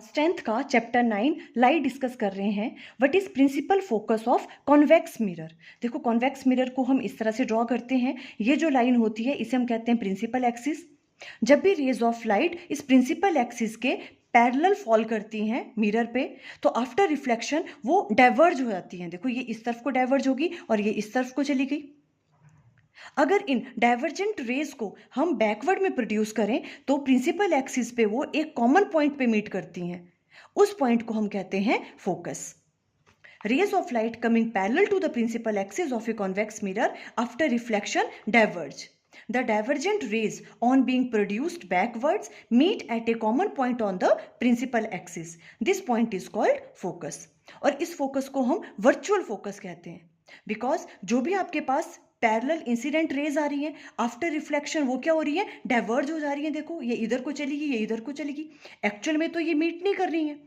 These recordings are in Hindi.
10th का चैप्टर 9 लाइट डिस्कस कर रहे हैं। What is principal focus of convex mirror. देखो कॉन्वेक्स मिरर को हम इस तरह से ड्रॉ करते हैं। ये जो लाइन होती है इसे हम कहते हैं प्रिंसिपल एक्सिस। जब भी रेज ऑफ लाइट इस प्रिंसिपल एक्सिस के पैरेलल फॉल करती हैं मिरर पे, तो आफ्टर रिफ्लेक्शन वो डाइवर्ज हो जाती हैं। देखो ये इस तरफ को डाइवर्ज होगी और ये इस तरफ को चली गई। अगर इन डाइवर्जेंट रेज को हम बैकवर्ड में प्रोड्यूस करें तो प्रिंसिपल एक्सिस पे वो एक कॉमन पॉइंट पे मीट करती हैं। उस पॉइंट को हम कहते हैं focus. Rays of light coming parallel to the principal axis of a convex mirror after reflection diverge. The divergent rays on being produced backwards meet at a common point on the principal axis. This point is called focus. और इस फोकस को हम वर्चुअल फोकस कहते हैं, बिकॉज जो भी आपके पास पैरेलल इंसिडेंट रेज आ रही हैं आफ्टर रिफ्लेक्शन वो क्या हो रही है, डाइवर्ज हो जा रही है। देखो ये इधर को चलेगी, ये इधर को चलेगी। एक्चुअल में तो ये मीट नहीं कर रही हैं,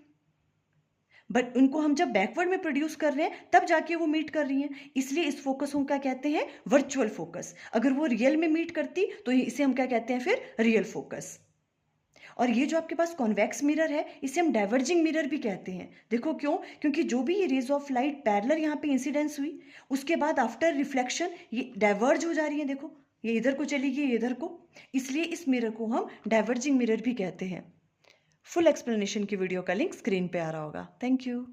बट उनको हम जब बैकवर्ड में प्रोड्यूस कर रहे हैं तब जाके वो मीट कर रही हैं। इसलिए इस फोकस को क्या कहते हैं, वर्चुअल फोकस। अगर वो रियल में मीट करती तो इसे हम क्या कहते हैं, फिर रियल फोकस। और ये जो आपके पास कॉन्वेक्स मिरर है इसे हम डाइवर्जिंग मिरर भी कहते हैं। देखो क्यों, क्योंकि जो भी ये रेज ऑफ लाइट पैरेलल यहाँ पे इंसिडेंस हुई उसके बाद आफ्टर रिफ्लेक्शन ये डाइवर्ज हो जा रही है। देखो ये इधर को चली गई, ये इधर को। इसलिए इस मिरर को हम डाइवर्जिंग मिरर भी कहते हैं। फुल एक्सप्लेनेशन की वीडियो का लिंक स्क्रीन पे आ रहा होगा। Thank you.